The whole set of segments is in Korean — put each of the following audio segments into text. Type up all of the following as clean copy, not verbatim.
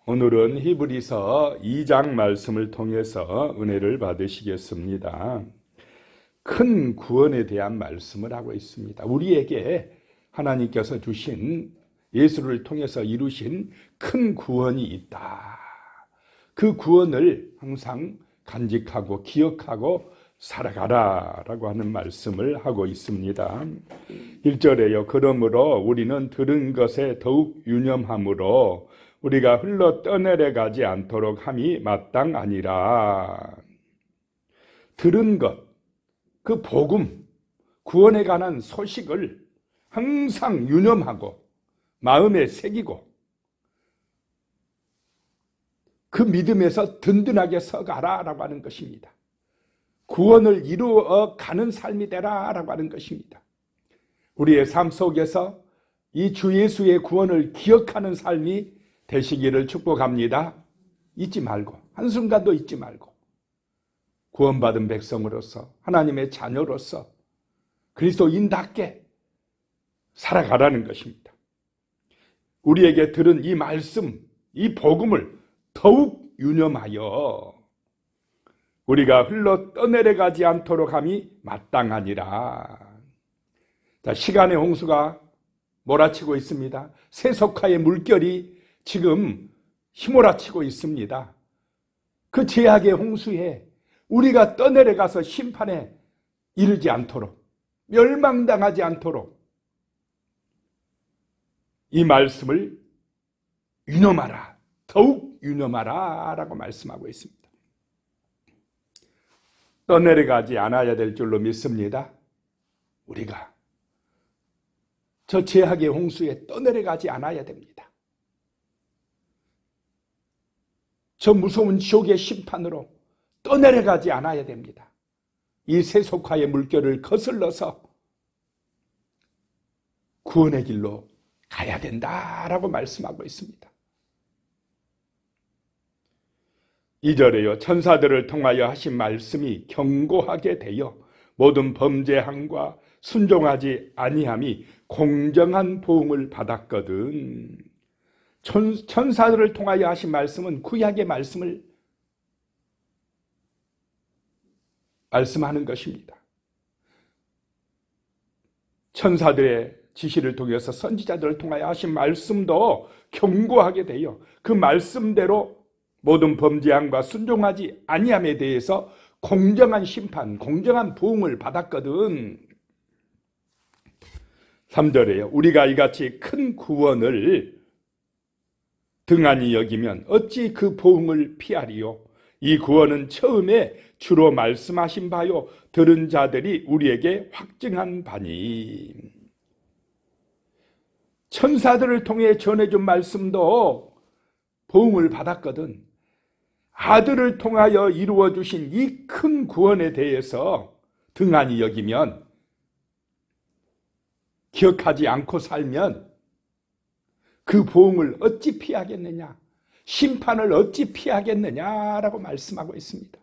오늘은 히브리서 2장 말씀을 통해서 은혜를 받으시겠습니다. 큰 구원에 대한 말씀을 하고 있습니다. 우리에게 하나님께서 주신 예수를 통해서 이루신 큰 구원이 있다. 그 구원을 항상 간직하고 기억하고 살아가라라고 하는 말씀을 하고 있습니다. 1절에요. 그러므로 우리는 들은 것에 더욱 유념함으로 우리가 흘러 떠내려 가지 않도록 함이 마땅하니라. 들은 것, 그 복음, 구원에 관한 소식을 항상 유념하고 마음에 새기고 그 믿음에서 든든하게 서가라라고 하는 것입니다. 구원을 이루어 가는 삶이 되라라고 하는 것입니다. 우리의 삶 속에서 이 주 예수의 구원을 기억하는 삶이 되시기를 축복합니다. 잊지 말고, 한순간도 잊지 말고 구원받은 백성으로서 하나님의 자녀로서 그리스도인답게 살아가라는 것입니다. 우리에게 들은 이 말씀, 이 복음을 더욱 유념하여 우리가 흘러 떠내려가지 않도록 함이 마땅하니라. 자, 시간의 홍수가 몰아치고 있습니다. 세속화의 물결이 지금 휘몰아치고 있습니다. 그 죄악의 홍수에 우리가 떠내려가서 심판에 이르지 않도록, 멸망당하지 않도록 이 말씀을 유념하라, 더욱 유념하라 라고 말씀하고 있습니다. 떠내려가지 않아야 될 줄로 믿습니다. 우리가 저 죄악의 홍수에 떠내려가지 않아야 됩니다. 저 무서운 지옥의 심판으로 떠내려가지 않아야 됩니다. 이 세속화의 물결을 거슬러서 구원의 길로 가야 된다라고 말씀하고 있습니다. 2절에요. 천사들을 통하여 하신 말씀이 경고하게 되어 모든 범죄함과 순종하지 아니함이 공정한 보응을 받았거든. 천사들을 통하여 하신 말씀은 구약의 말씀을 말씀하는 것입니다. 천사들의 지시를 통해서 선지자들을 통하여 하신 말씀도 경고하게 되어 그 말씀대로 모든 범죄함과 순종하지 아니함에 대해서 공정한 심판, 공정한 보응을 받았거든. 3절에요. 우리가 이같이 큰 구원을 등한히 여기면 어찌 그 보응을 피하리요? 이 구원은 처음에 주로 말씀하신 바요 들은 자들이 우리에게 확증한 바니. 천사들을 통해 전해준 말씀도 보응을 받았거든. 아들을 통하여 이루어 주신 이 큰 구원에 대해서 등한히 여기면, 기억하지 않고 살면 그 보응을 어찌 피하겠느냐, 심판을 어찌 피하겠느냐라고 말씀하고 있습니다.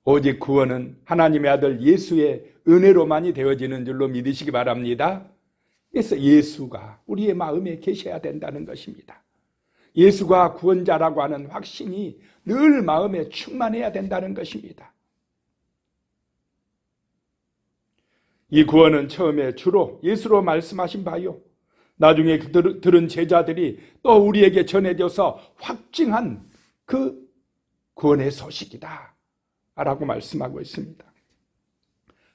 오직 구원은 하나님의 아들 예수의 은혜로만이 되어지는 줄로 믿으시기 바랍니다. 그래서 예수가 우리의 마음에 계셔야 된다는 것입니다. 예수가 구원자라고 하는 확신이 늘 마음에 충만해야 된다는 것입니다. 이 구원은 처음에 주로 예수로 말씀하신 바요, 나중에 들은 제자들이 또 우리에게 전해져서 확증한 그 구원의 소식이다 라고 말씀하고 있습니다.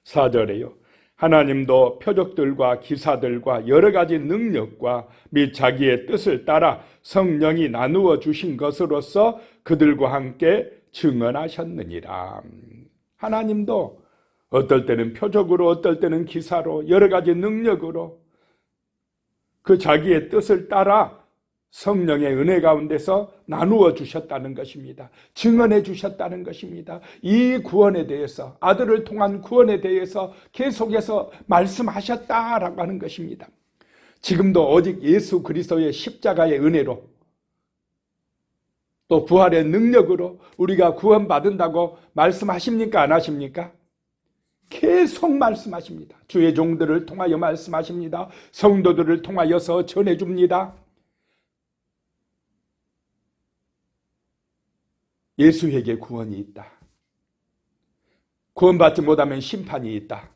4절에요. 하나님도 표적들과 기사들과 여러 가지 능력과 및 자기의 뜻을 따라 성령이 나누어 주신 것으로서 그들과 함께 증언하셨느니라. 하나님도 어떨 때는 표적으로, 어떨 때는 기사로, 여러 가지 능력으로 그 자기의 뜻을 따라 성령의 은혜 가운데서 나누어 주셨다는 것입니다. 증언해 주셨다는 것입니다. 이 구원에 대해서, 아들을 통한 구원에 대해서 계속해서 말씀하셨다라고 하는 것입니다. 지금도 오직 예수 그리스도의 십자가의 은혜로 또 부활의 능력으로 우리가 구원받는다고 말씀하십니까? 안 하십니까? 계속 말씀하십니다. 주의 종들을 통하여 말씀하십니다. 성도들을 통하여서 전해줍니다. 예수에게 구원이 있다. 구원받지 못하면 심판이 있다.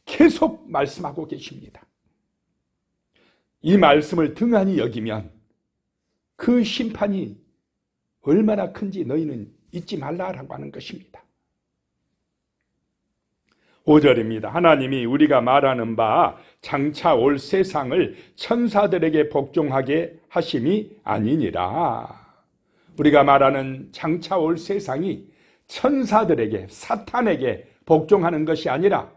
계속 말씀하고 계십니다. 이 말씀을 등한히 여기면 그 심판이 얼마나 큰지 너희는 잊지 말라라고 하는 것입니다. 5절입니다. 하나님이 우리가 말하는 바 장차 올 세상을 천사들에게 복종하게 하심이 아니니라. 우리가 말하는 장차 올 세상이 천사들에게, 사탄에게 복종하는 것이 아니라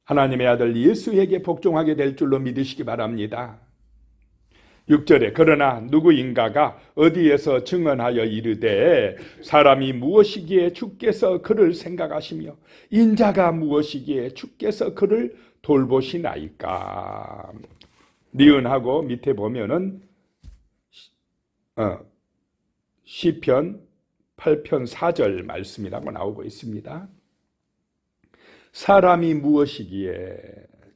하나님의 아들 예수에게 복종하게 될 줄로 믿으시기 바랍니다. 6절에 그러나 누구인가가 어디에서 증언하여 이르되 사람이 무엇이기에 주께서 그를 생각하시며 인자가 무엇이기에 주께서 그를 돌보시나이까. 니은하고 밑에 보면은 시편 8편 4절 말씀이라고 나오고 있습니다. 사람이 무엇이기에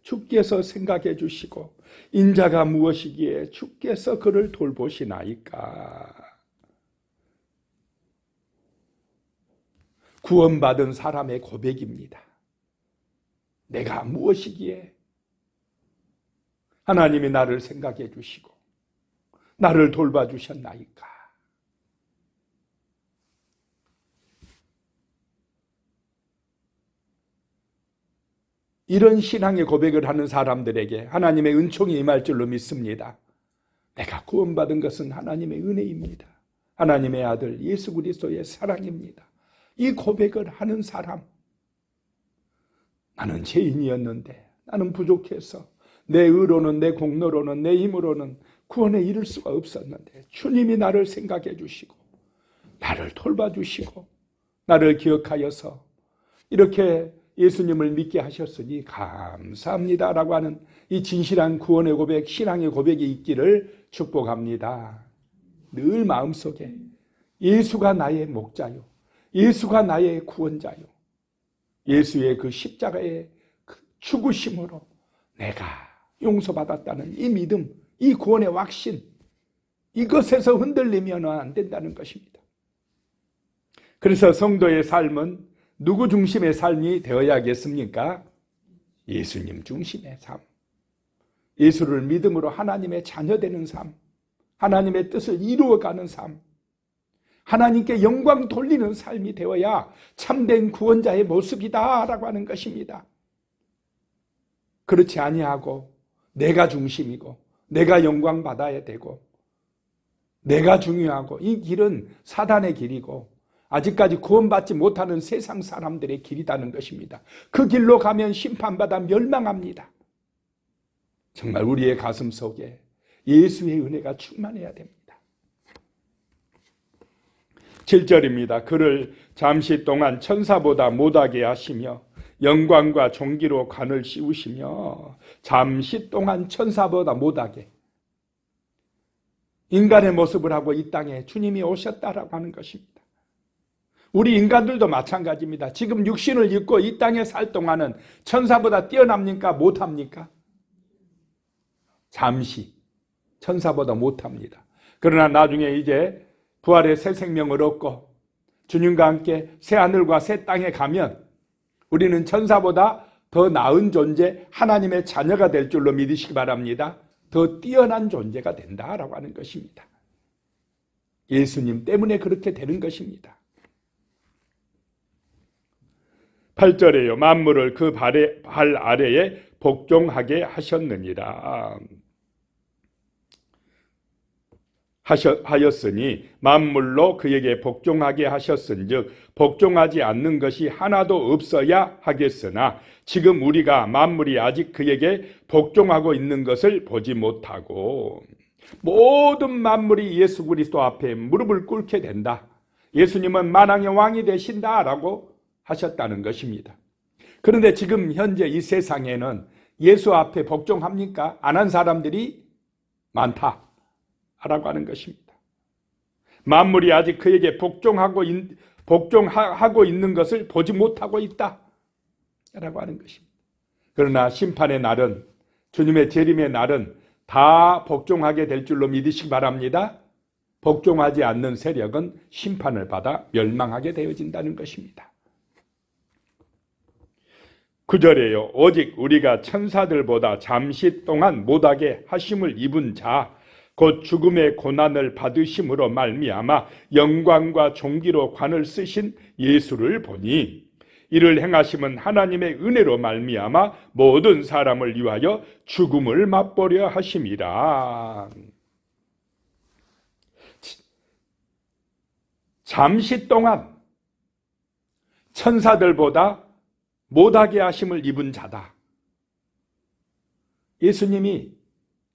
주께서 생각해 주시고 인자가 무엇이기에 주께서 그를 돌보시나이까. 구원받은 사람의 고백입니다. 내가 무엇이기에 하나님이 나를 생각해 주시고 나를 돌봐주셨나이까. 이런 신앙의 고백을 하는 사람들에게 하나님의 은총이 임할 줄로 믿습니다. 내가 구원받은 것은 하나님의 은혜입니다. 하나님의 아들 예수 그리스도의 사랑입니다. 이 고백을 하는 사람, 나는 죄인이었는데 나는 부족해서 내 의로는 내 공로로는 내 힘으로는 구원에 이를 수가 없었는데 주님이 나를 생각해 주시고 나를 돌봐주시고 나를 기억하여서 이렇게 예수님을 믿게 하셨으니 감사합니다라고 하는 이 진실한 구원의 고백, 신앙의 고백이 있기를 축복합니다. 늘 마음속에 예수가 나의 목자요, 예수가 나의 구원자요, 예수의 그 십자가의 그 죽으심으로 내가 용서받았다는 이 믿음, 이 구원의 확신, 이것에서 흔들리면 안 된다는 것입니다. 그래서 성도의 삶은 누구 중심의 삶이 되어야겠습니까? 예수님 중심의 삶. 예수를 믿음으로 하나님의 자녀되는 삶. 하나님의 뜻을 이루어가는 삶. 하나님께 영광 돌리는 삶이 되어야 참된 구원자의 모습이다라고 하는 것입니다. 그렇지 아니하고 내가 중심이고 내가 영광 받아야 되고 내가 중요하고 이 길은 사단의 길이고 아직까지 구원받지 못하는 세상 사람들의 길이라는 것입니다. 그 길로 가면 심판받아 멸망합니다. 정말 우리의 가슴 속에 예수의 은혜가 충만해야 됩니다. 7절입니다. 그를 잠시 동안 천사보다 못하게 하시며 영광과 존귀로 관을 씌우시며 잠시 동안 천사보다 못하게 인간의 모습을 하고 이 땅에 주님이 오셨다라고 하는 것입니다. 우리 인간들도 마찬가지입니다. 지금 육신을 입고 이 땅에 살 동안은 천사보다 뛰어납니까? 못합니까? 잠시 천사보다 못합니다. 그러나 나중에 이제 부활의 새 생명을 얻고 주님과 함께 새 하늘과 새 땅에 가면 우리는 천사보다 더 나은 존재, 하나님의 자녀가 될 줄로 믿으시기 바랍니다. 더 뛰어난 존재가 된다라고 하는 것입니다. 예수님 때문에 그렇게 되는 것입니다. 8절에요. 만물을 그 발 아래에 복종하게 하셨느니라. 하였으니 만물로 그에게 복종하게 하셨은즉 복종하지 않는 것이 하나도 없어야 하겠으나 지금 우리가 만물이 아직 그에게 복종하고 있는 것을 보지 못하고 모든 만물이 예수 그리스도 앞에 무릎을 꿇게 된다. 예수님은 만왕의 왕이 되신다라고 하셨다는 것입니다. 그런데 지금 현재 이 세상에는 예수 앞에 복종합니까? 안 한 사람들이 많다라고 하는 것입니다. 만물이 아직 그에게 복종하고 있는 것을 보지 못하고 있다라고 하는 것입니다. 그러나 심판의 날은, 주님의 재림의 날은 다 복종하게 될 줄로 믿으시기 바랍니다. 복종하지 않는 세력은 심판을 받아 멸망하게 되어진다는 것입니다. 9절에요. 오직 우리가 천사들보다 잠시 동안 못하게 하심을 입은 자 곧 죽음의 고난을 받으심으로 말미암아 영광과 존귀로 관을 쓰신 예수를 보니 이를 행하심은 하나님의 은혜로 말미암아 모든 사람을 위하여 죽음을 맛보려 하심이라. 잠시 동안 천사들보다 못하게 하심을 입은 자다. 예수님이,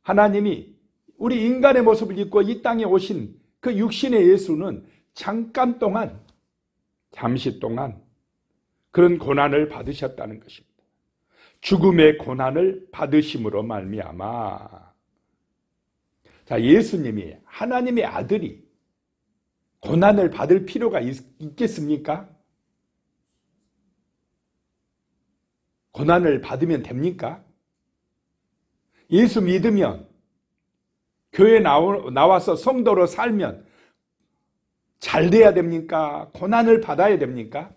하나님이 우리 인간의 모습을 입고 이 땅에 오신 그 육신의 예수는 잠깐 동안, 잠시 동안 그런 고난을 받으셨다는 것입니다. 죽음의 고난을 받으심으로 말미암아. 자, 예수님이, 하나님의 아들이 고난을 받을 필요가 있겠습니까? 고난을 받으면 됩니까? 예수 믿으면, 교회 나와서 성도로 살면 잘 돼야 됩니까? 고난을 받아야 됩니까?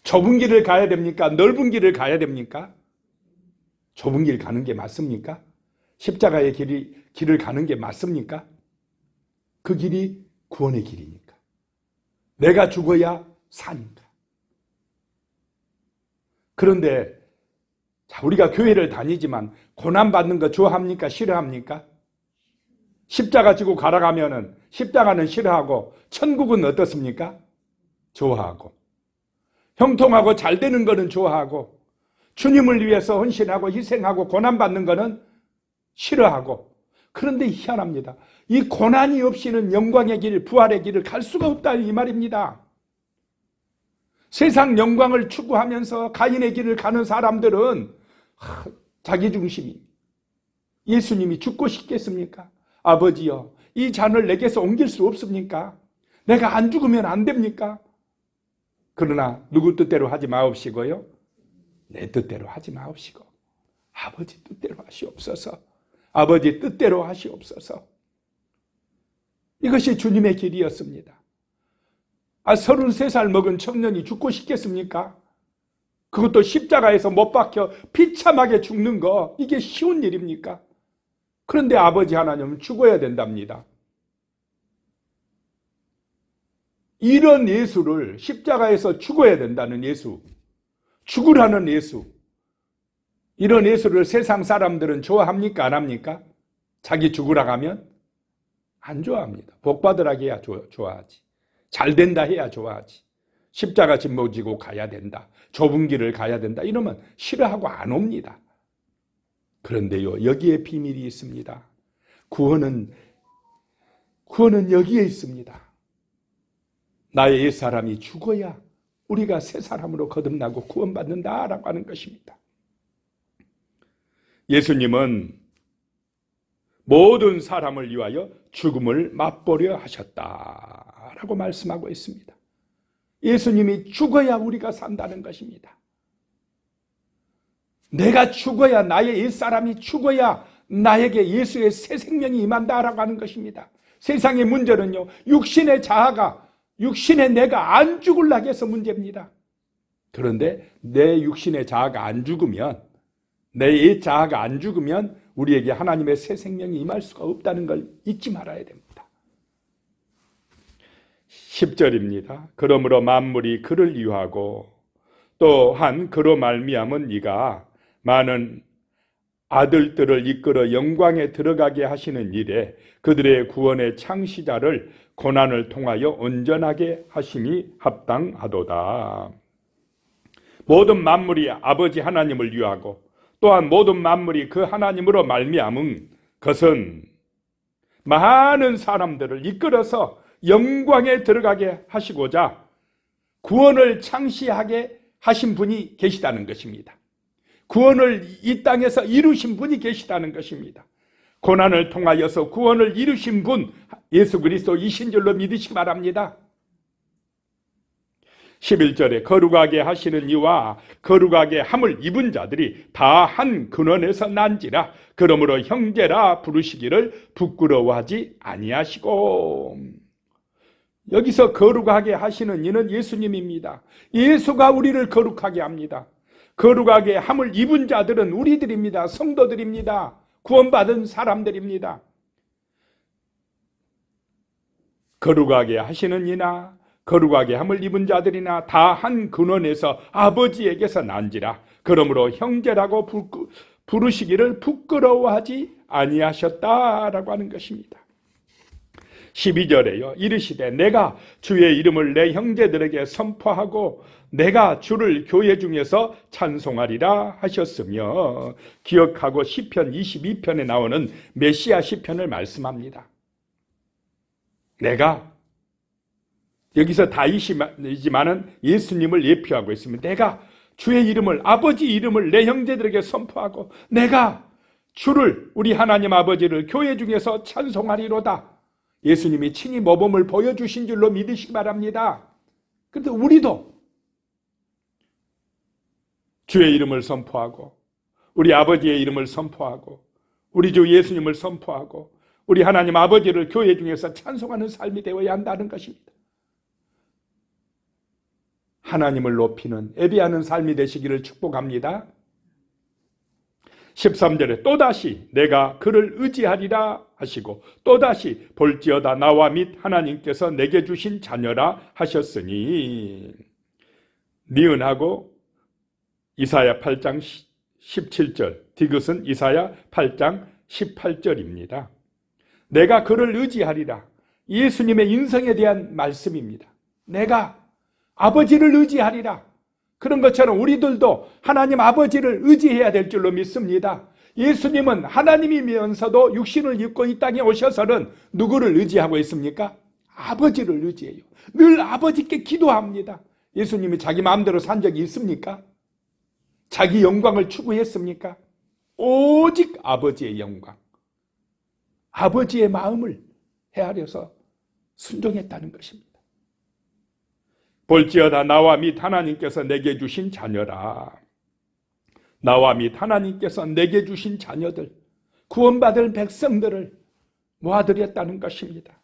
좁은 길을 가야 됩니까? 넓은 길을 가야 됩니까? 좁은 길 가는 게 맞습니까? 십자가의 길을 가는 게 맞습니까? 그 길이 구원의 길이니까. 내가 죽어야 사니까. 그런데 우리가 교회를 다니지만 고난받는 거 좋아합니까? 싫어합니까? 십자가 지고 가라가면은 십자가는 싫어하고 천국은 어떻습니까? 좋아하고. 형통하고 잘 되는 거는 좋아하고 주님을 위해서 헌신하고 희생하고 고난받는 거는 싫어하고. 그런데 희한합니다. 이 고난이 없이는 영광의 길, 부활의 길을 갈 수가 없다 이 말입니다. 세상 영광을 추구하면서 가인의 길을 가는 사람들은 자기중심이. 예수님이 죽고 싶겠습니까? 아버지여, 이 잔을 내게서 옮길 수 없습니까? 내가 안 죽으면 안 됩니까? 그러나 누구 뜻대로 하지 마옵시고요, 내 뜻대로 하지 마옵시고 아버지 뜻대로 하시옵소서. 아버지 뜻대로 하시옵소서. 이것이 주님의 길이었습니다. 33살 먹은 청년이 죽고 싶겠습니까? 그것도 십자가에서 못 박혀 비참하게 죽는 거, 이게 쉬운 일입니까? 그런데 아버지 하나님은 죽어야 된답니다. 이런 예수를, 십자가에서 죽어야 된다는 예수, 죽으라는 예수, 이런 예수를 세상 사람들은 좋아합니까? 안 합니까? 자기 죽으라고 하면 안 좋아합니다. 복 받으라 해야 좋아하지. 잘 된다 해야 좋아하지. 십자가 짊어지고 가야 된다, 좁은 길을 가야 된다 이러면 싫어하고 안 옵니다. 그런데요, 여기에 비밀이 있습니다. 구원은 여기에 있습니다. 나의 옛사람이 죽어야 우리가 새 사람으로 거듭나고 구원받는다라고 하는 것입니다. 예수님은 모든 사람을 위하여 죽음을 맛보려 하셨다라고 말씀하고 있습니다. 예수님이 죽어야 우리가 산다는 것입니다. 내가 죽어야, 나의 옛사람이 죽어야 나에게 예수의 새 생명이 임한다라고 하는 것입니다. 세상의 문제는요, 육신의 자아가, 육신의 내가 안 죽으려고 해서 문제입니다. 그런데 내 육신의 자아가 안 죽으면, 내 옛 자아가 안 죽으면 우리에게 하나님의 새 생명이 임할 수가 없다는 걸 잊지 말아야 됩니다. 10절입니다. 그러므로 만물이 그를 위하고 또한 그로 말미암은 이가 많은 아들들을 이끌어 영광에 들어가게 하시는 일에 그들의 구원의 창시자를 고난을 통하여 온전하게 하심이 합당하도다. 모든 만물이 아버지 하나님을 위하고 또한 모든 만물이 그 하나님으로 말미암은 것은 많은 사람들을 이끌어서 영광에 들어가게 하시고자 구원을 창시하게 하신 분이 계시다는 것입니다. 구원을 이 땅에서 이루신 분이 계시다는 것입니다. 고난을 통하여서 구원을 이루신 분 예수 그리스도이신 줄로 믿으시기 바랍니다. 11절에 거룩하게 하시는 이와 거룩하게 함을 입은 자들이 다 한 근원에서 난지라. 그러므로 형제라 부르시기를 부끄러워하지 아니하시고. 여기서 거룩하게 하시는 이는 예수님입니다. 예수가 우리를 거룩하게 합니다. 거룩하게 함을 입은 자들은 우리들입니다. 성도들입니다. 구원받은 사람들입니다. 거룩하게 하시는 이나 거룩하게 함을 입은 자들이나 다 한 근원에서 아버지에게서 난지라. 그러므로 형제라고 부르시기를 부끄러워하지 아니하셨다라고 하는 것입니다. 12절에요. 이르시되 내가 주의 이름을 내 형제들에게 선포하고 내가 주를 교회 중에서 찬송하리라 하셨으며, 기억하고 시편 22편에 나오는 메시아 시편을 말씀합니다. 내가, 여기서 다윗이지만은 예수님을 예표하고 있습니다. 내가 주의 이름을, 아버지 이름을 내 형제들에게 선포하고 내가 주를, 우리 하나님 아버지를 교회 중에서 찬송하리로다. 예수님이 친히 모범을 보여주신 줄로 믿으시기 바랍니다. 그런데 우리도 주의 이름을 선포하고 우리 아버지의 이름을 선포하고 우리 주 예수님을 선포하고 우리 하나님 아버지를 교회 중에서 찬송하는 삶이 되어야 한다는 것입니다. 하나님을 높이는, 예배하는 삶이 되시기를 축복합니다. 13절에 또다시 내가 그를 의지하리라 하시고 또다시 볼지어다 나와 및 하나님께서 내게 주신 자녀라 하셨으니, 니은하고 이사야 8장 17절, 디귿은 이사야 8장 18절입니다. 내가 그를 의지하리라. 예수님의 인성에 대한 말씀입니다. 내가 아버지를 의지하리라. 그런 것처럼 우리들도 하나님 아버지를 의지해야 될 줄로 믿습니다. 예수님은 하나님이면서도 육신을 입고 이 땅에 오셔서는 누구를 의지하고 있습니까? 아버지를 의지해요. 늘 아버지께 기도합니다. 예수님이 자기 마음대로 산 적이 있습니까? 자기 영광을 추구했습니까? 오직 아버지의 영광, 아버지의 마음을 헤아려서 순종했다는 것입니다. 볼지어다 나와 및 하나님께서 내게 주신 자녀라. 나와 및 하나님께서 내게 주신 자녀들, 구원받을 백성들을 모아드렸다는 것입니다.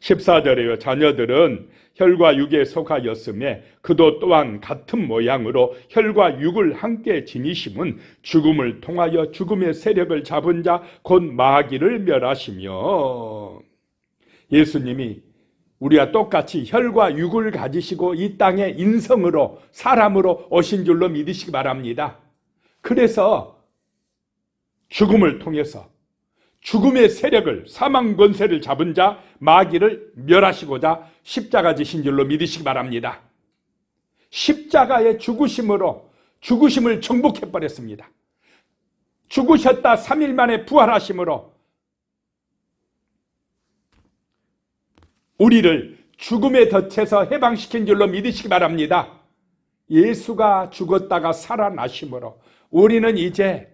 14절에요. 자녀들은 혈과 육에 속하였음에 그도 또한 같은 모양으로 혈과 육을 함께 지니심은 죽음을 통하여 죽음의 세력을 잡은 자 곧 마귀를 멸하시며, 예수님이 우리와 똑같이 혈과 육을 가지시고 이 땅에 인성으로, 사람으로 오신 줄로 믿으시기 바랍니다. 그래서 죽음을 통해서 죽음의 세력을, 사망 권세를 잡은 자 마귀를 멸하시고자 십자가 지신 줄로 믿으시기 바랍니다. 십자가의 죽으심으로 죽으심을 정복해버렸습니다. 죽으셨다 3일 만에 부활하심으로 우리를 죽음의 덫에서 해방시킨 줄로 믿으시기 바랍니다. 예수가 죽었다가 살아나심으로 우리는 이제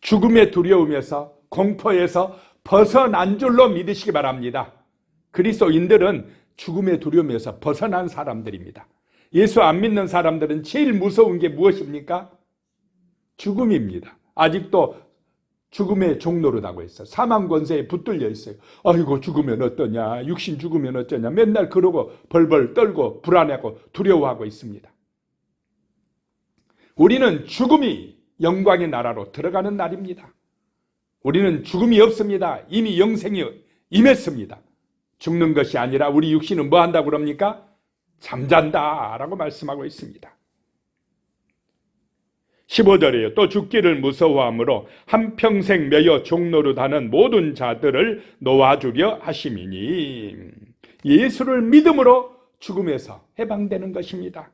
죽음의 두려움에서, 공포에서 벗어난 줄로 믿으시기 바랍니다. 그리스도인들은 죽음의 두려움에서 벗어난 사람들입니다. 예수 안 믿는 사람들은 제일 무서운 게 무엇입니까? 죽음입니다. 아직도 죽음의 종노릇하고 있어요. 사망 권세에 붙들려 있어요. 아이고 죽으면 어떠냐, 육신 죽으면 어쩌냐, 맨날 그러고 벌벌 떨고 불안해하고 두려워하고 있습니다. 우리는 죽음이 영광의 나라로 들어가는 날입니다. 우리는 죽음이 없습니다. 이미 영생이 임했습니다. 죽는 것이 아니라 우리 육신은 뭐 한다고 그럽니까? 잠잔다라고 말씀하고 있습니다. 15절이에요. 또 죽기를 무서워하므로 한평생 매여 종노릇하는 모든 자들을 놓아주려 하심이니, 예수를 믿음으로 죽음에서 해방되는 것입니다.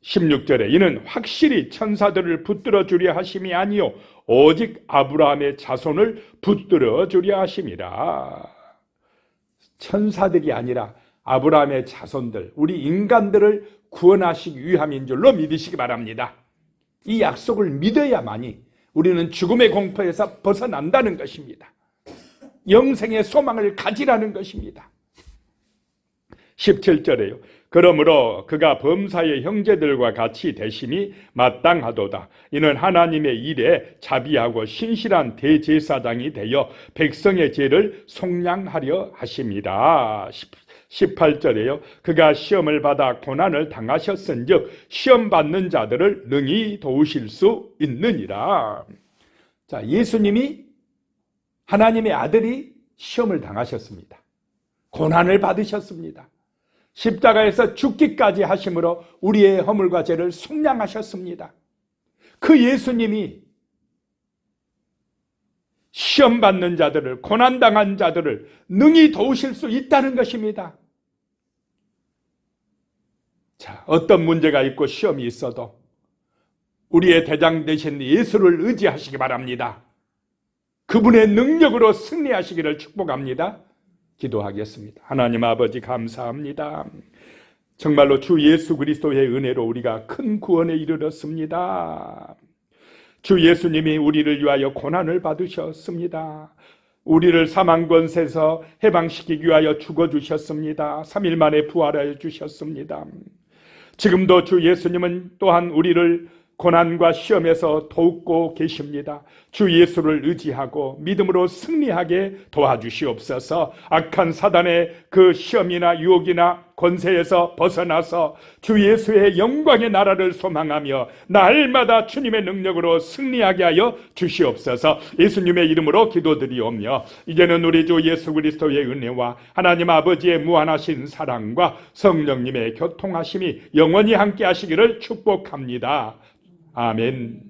16절에 이는 확실히 천사들을 붙들어 주려 하심이 아니요 오직 아브라함의 자손을 붙들어 주려 하심이라. 천사들이 아니라 아브라함의 자손들, 우리 인간들을 구원하시기 위함인 줄로 믿으시기 바랍니다. 이 약속을 믿어야만이 우리는 죽음의 공포에서 벗어난다는 것입니다. 영생의 소망을 가지라는 것입니다. 17절에요. 그러므로 그가 범사의 형제들과 같이 되심이 마땅하도다. 이는 하나님의 일에 자비하고 신실한 대제사장이 되어 백성의 죄를 속량하려 하심이라. 18절에요. 그가 시험을 받아 고난을 당하셨은즉 시험 받는 자들을 능히 도우실 수 있느니라. 자, 예수님이 하나님의 아들이 시험을 당하셨습니다. 고난을 받으셨습니다. 십자가에서 죽기까지 하심으로 우리의 허물과 죄를 속량하셨습니다. 그 예수님이 시험 받는 자들을, 고난당한 자들을 능히 도우실 수 있다는 것입니다. 자, 어떤 문제가 있고 시험이 있어도 우리의 대장 되신 예수를 의지하시기 바랍니다. 그분의 능력으로 승리하시기를 축복합니다. 기도하겠습니다. 하나님 아버지 감사합니다. 정말로 주 예수 그리스도의 은혜로 우리가 큰 구원에 이르렀습니다. 주 예수님이 우리를 위하여 고난을 받으셨습니다. 우리를 사망 권세에서 해방시키기 위하여 죽어주셨습니다. 3일 만에 부활하여 주셨습니다. 지금도 주 예수님은 또한 우리를 고난과 시험에서 돕고 계십니다. 주 예수를 의지하고 믿음으로 승리하게 도와주시옵소서. 악한 사단의 그 시험이나 유혹이나 권세에서 벗어나서 주 예수의 영광의 나라를 소망하며 날마다 주님의 능력으로 승리하게 하여 주시옵소서. 예수님의 이름으로 기도드리오며 이제는 우리 주 예수 그리스도의 은혜와 하나님 아버지의 무한하신 사랑과 성령님의 교통하심이 영원히 함께 하시기를 축복합니다. 아멘.